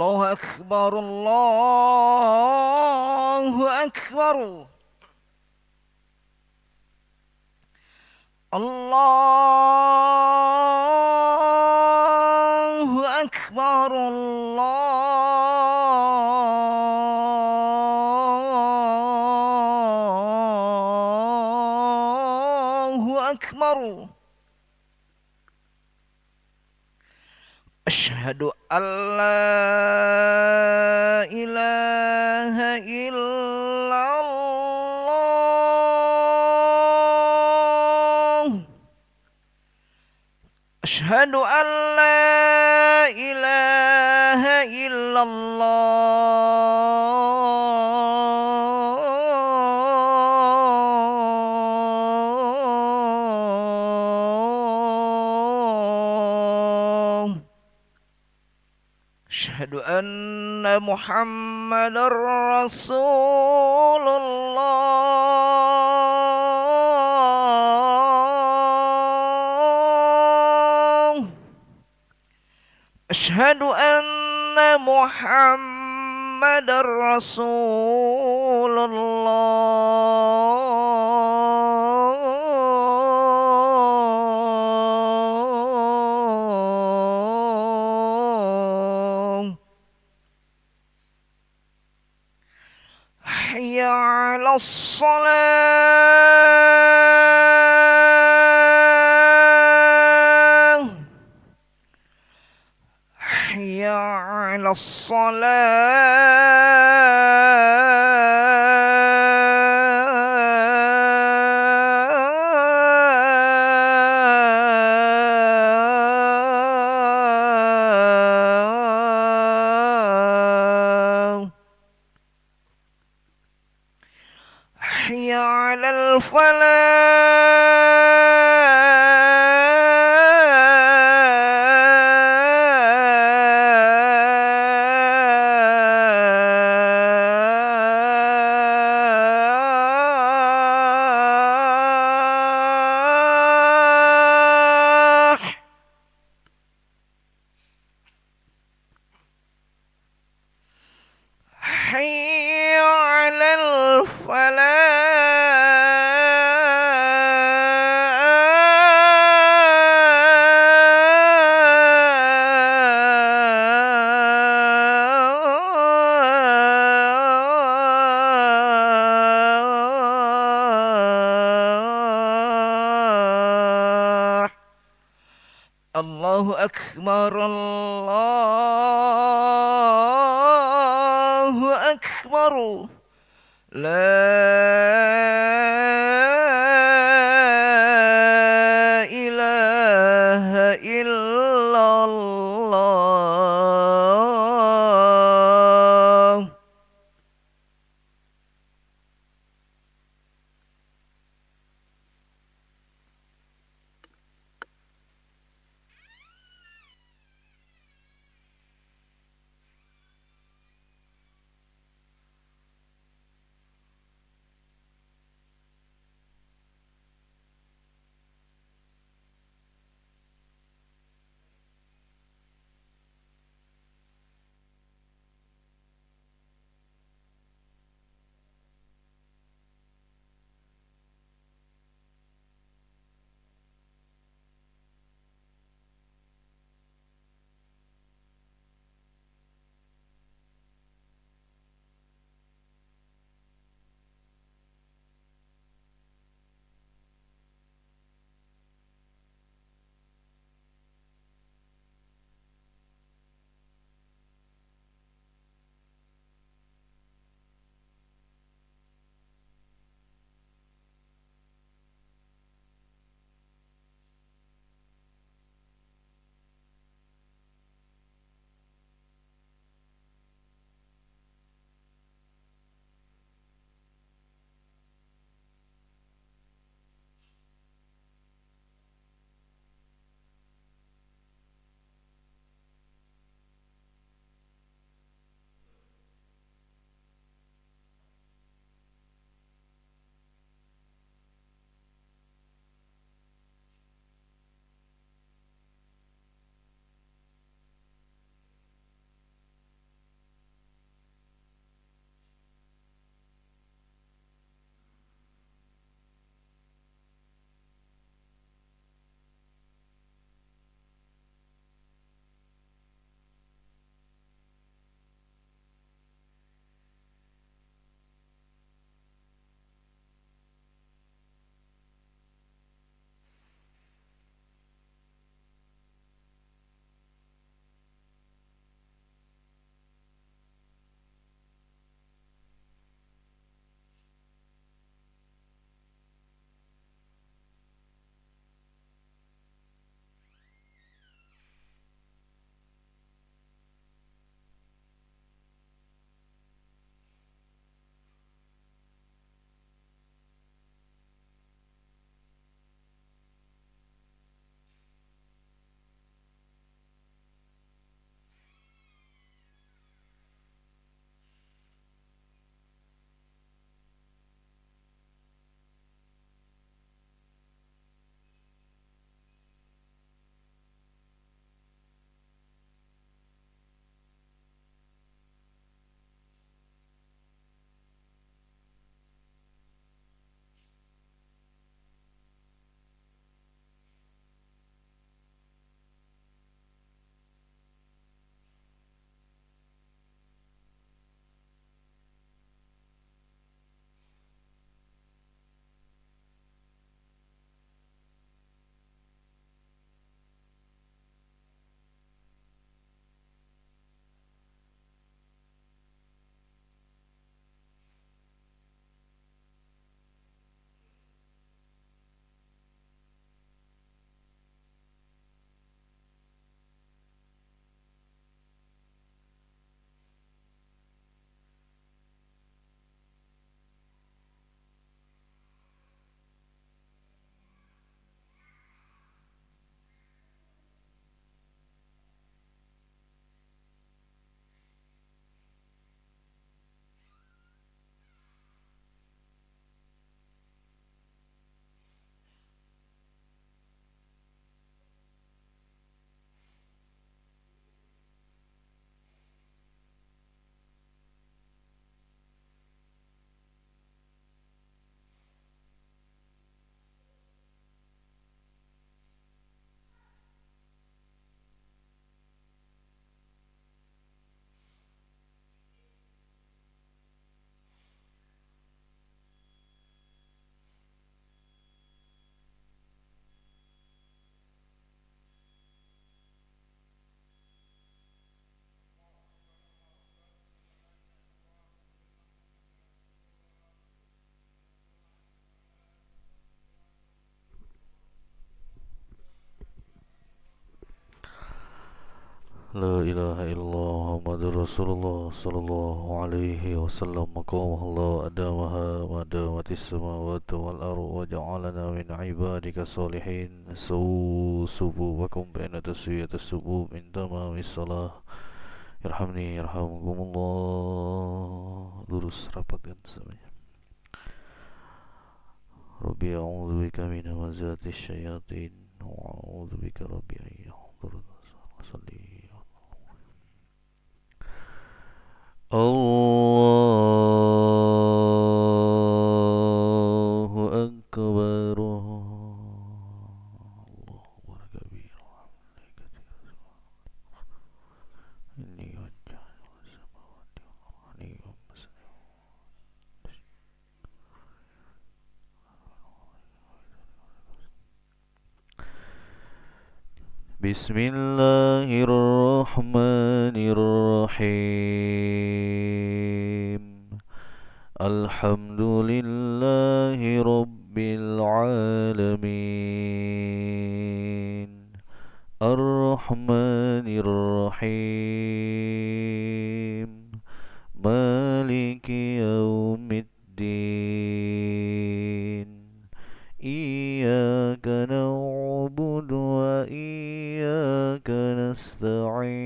الله أكبر الله أكبر الله أكبر الله أكبر أشهد أن لا إله إلا الله أشهد أن لا إله إلا الله أشهد أن محمد رسول الله أشهد أن محمد رسول الله حي على الصلاة حي على الصلاة حي على الفلاح حي على الفلاح الله أكبر الله أكبر لا إله إلا الله لا إله إلا الله محمد رسول الله صلى الله عليه وسلم مقامه الله أدامها ما دامت السماوات والأرض وجعلنا من عبادك الصالحين سووا صفوفكم بين تسوية الصفوف من تمام الصلاة يرحمني يرحمكم الله. Lurus rapatkan semuanya. Rabbi a'udzu bika min hamazati syayatin wa a'udzu bika rabbi an yahdurun. Salli Allahu Akbar. Allahu Akbar kabir. Ini wajah samawati wal ardi. Bismillahirrahmanirrahim. Alhamdulillahi Rabbil Alamin. Ar-Rahmanir-Rahim. Maliki Yawmiddin. Iyyaka na'budu wa iyyaka nasta'in.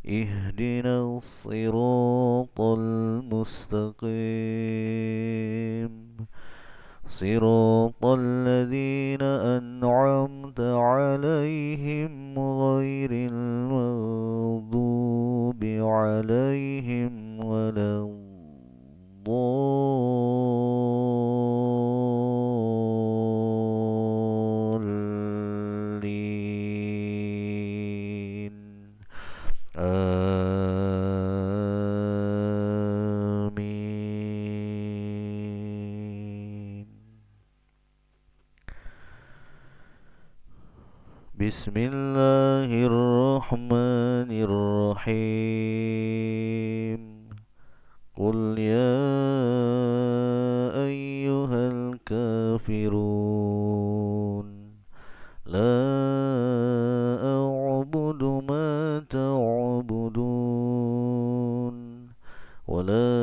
Ihdinas siratal mustaqim. Siratal ladzina an'amta 'alaihim ghairil maghdubi 'alaihim waladdallin. Amin. Bismillahirrahmanirrahim. Qul ya ayyuhal kafirun la a'budu ma ta'budun wa la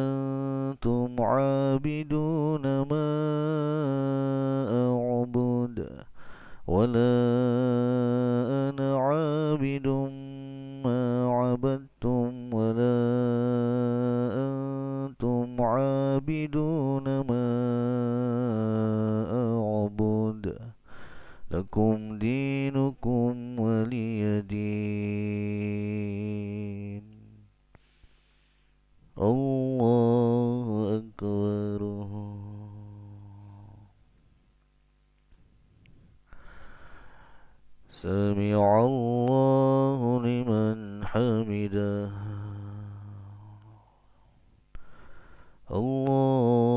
antum 'abiduna ma a'budu wa la ana 'abidun ma 'abadtum wa la antum 'abiduna ma a'budu lakum dinukum waliyadin. Allahu Akbar. Sami'allahu liman hamidah. Allahu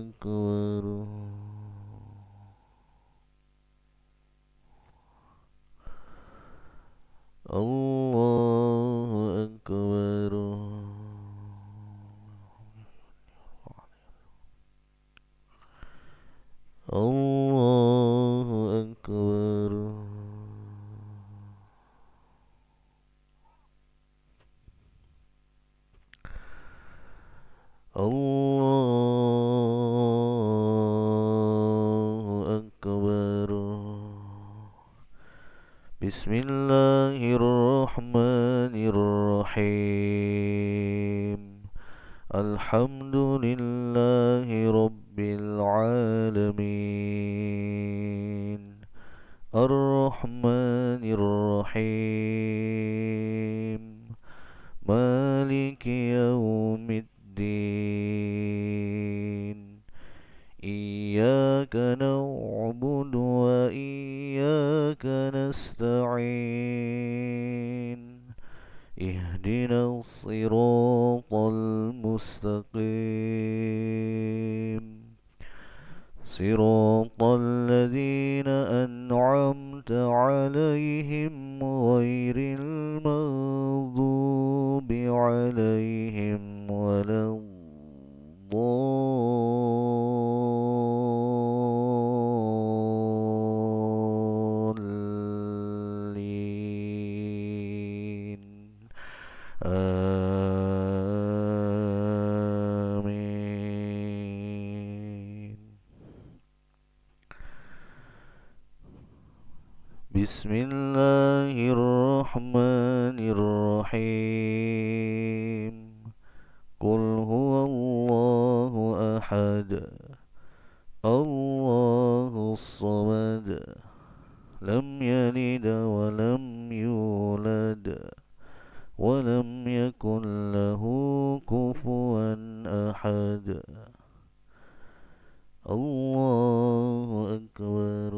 Akbar. Allahu Akbar. Allahu Akbar. Allahu Akbar. Bismillahirrahmanirrahim. Alhamdulillahi Rabbil Alamin. Ar-Rahmanir-Rahim. Maliki Yawmiddin. Iyyaka na'budu wa iyyaka nasta'in. Ihdinas siratal mustaqim. Siratal ladzina an'amta 'alaihim ghairil maghdubi 'alaihim بسم الله الرحمن الرحيم قل هو الله أحد الله الصمد لم يلد ولم يولد ولم يكن له كفوا أحد الله أكبر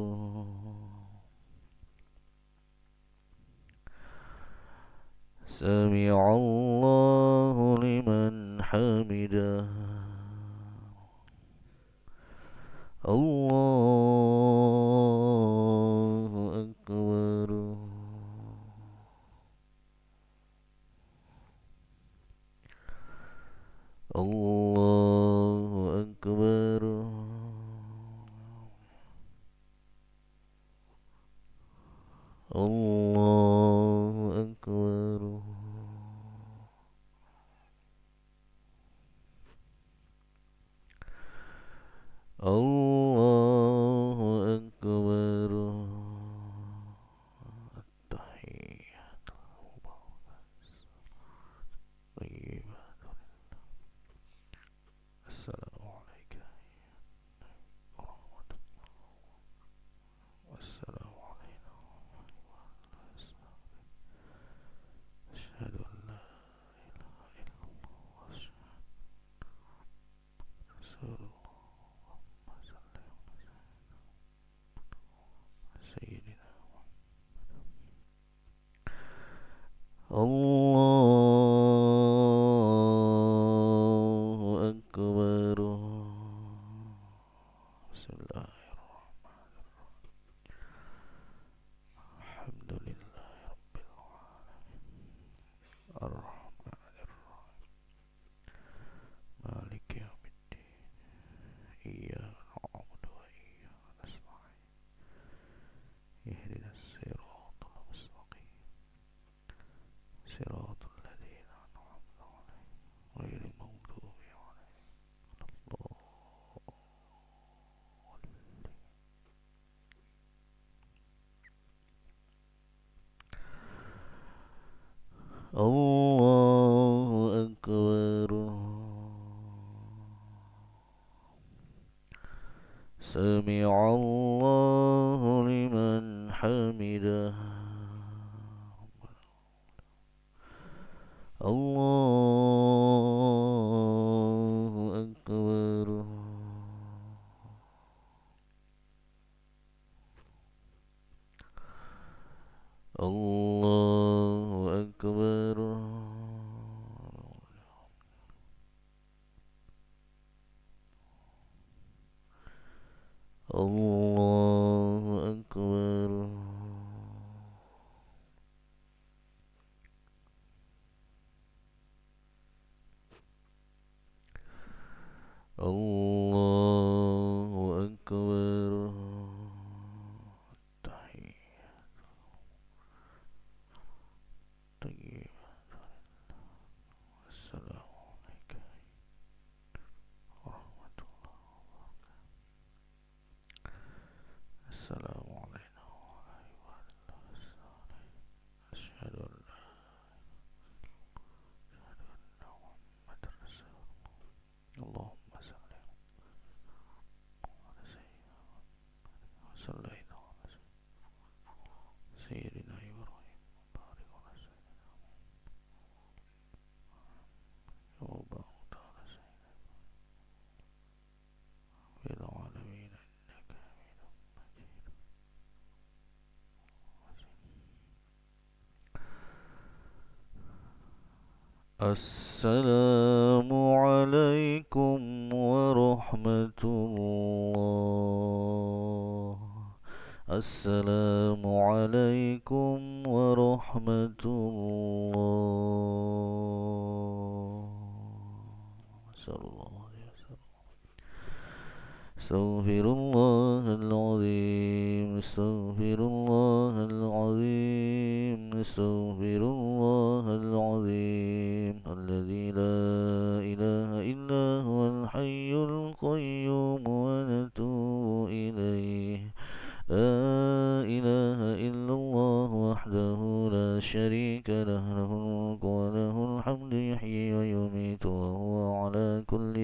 سمع الله لمن حمده الله أكبر الله أكبر الله أكبر الله أكبر التحيات طيبات السلام عليك ورحمة الله والسلام علينا أشهد أن لا إله إلا الله وأشهد رسول الله سيدنا الله أكبر بسم الله الرحمن الرحيم الحمد لله رب العالمين الرحمن الرحيم مالك يوم الدين إياك نعبد وإياك نستعين اهدنا الصراط المستقيم صراط الذين أنعمت عليهم غير المغضوب عليهم ولا الضالين الله أكبر سمع الله لمن حمده الله أكبر الله أكبر الله أكبر الله أكبر تحيات طيبات السلام عليك ورحمة الله السلام علينا وعلى عباد الله الصالحين أشهد أن لا أشهد أن محمد رسول الله اللهم صل على سيدنا وصلينا على سيدنا إبراهيم وبارك على سيدنا وبارك على سيدنا في العالمين إنك حميد مجيد السلام عليكم ورحمة الله السلام عليكم ورحمة الله صلى الله عليه وسلم استغفر الله العظيم استغفر الله العظيم استغفر الله العظيم الذي لا إله إلا هو الحي القيوم ونتوب إليه لا إله إلا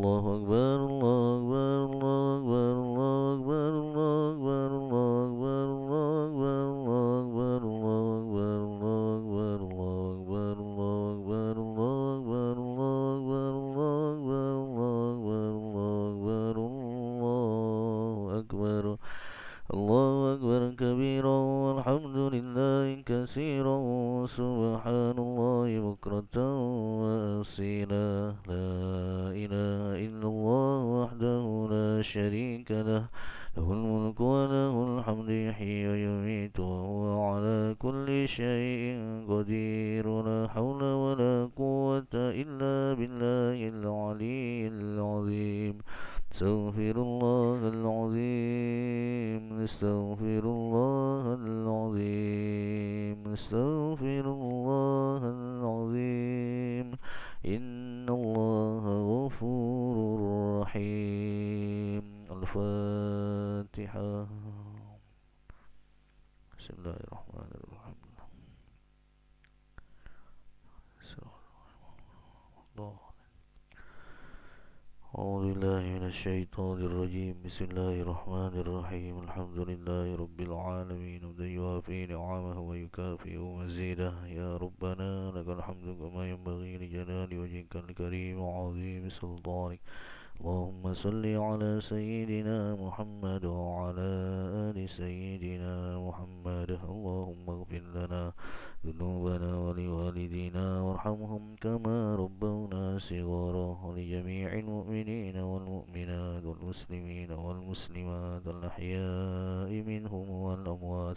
الله أكبر الله أكبر الله أكبر الله أكبر الله أكبر الله أكبر الله أكبر الله أكبر الله أكبر الله أكبر الله أكبر الله أكبر الله أكبر الله أكبر الله أكبر الله أكبر كبيرا والحمد لله كثيرا سبحان الله بكرة وأصيلا لا إله إلا الله وحده لا شريك له له الملك وله الحمد يحيي ويميت وهو على كل شيء قدير لا حول ولا قوة إلا بالله العلي العظيم استغفر الله العظيم استغفر الله العظيم استغفر الله العظيم إن الله غفور رحيم الفاتحة بسم الله الرحمن الرحيم الله أعوذ بالله من الشيطان الرجيم بسم الله الرحمن الرحيم الحمد لله رب العالمين حمدا يوافي نعمه ويكافئ مزيده يا ربنا لك الحمد كما ينبغي لجلال وجهك الكريم وعظيم سلطانك اللهم صل على سيدنا محمد وعلى آل سيدنا محمد اللهم اغفر لنا ذنوبنا ولوالدينا وارحمهم كما ربونا صغارا ولجميع المؤمنين والمؤمنات والمسلمين والمسلمات الأحياء منهم والأموات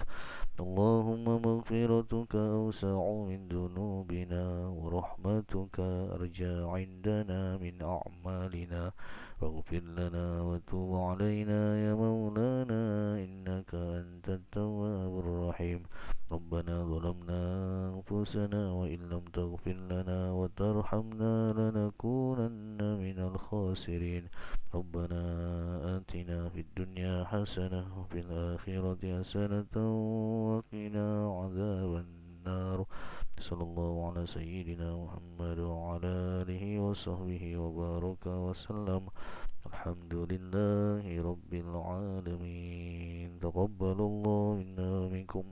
اللهم مغفرتك أوسع من ذنوبنا ورحمتك أرجى عندنا من أعمالنا فاغفر لنا وتوب علينا يا مولانا إنك أنت التواب الرحيم ربنا ظلمنا أنفسنا وإن لم تغفر لنا وترحمنا لنكونن من الخاسرين ربنا آتنا في الدنيا حسنة وفي الآخرة حسنة وقنا عذاب النار صلى الله على سيدنا محمد وعلى آله وصحبه وبارك وسلم الحمد لله رب العالمين تقبل الله منا ومنكم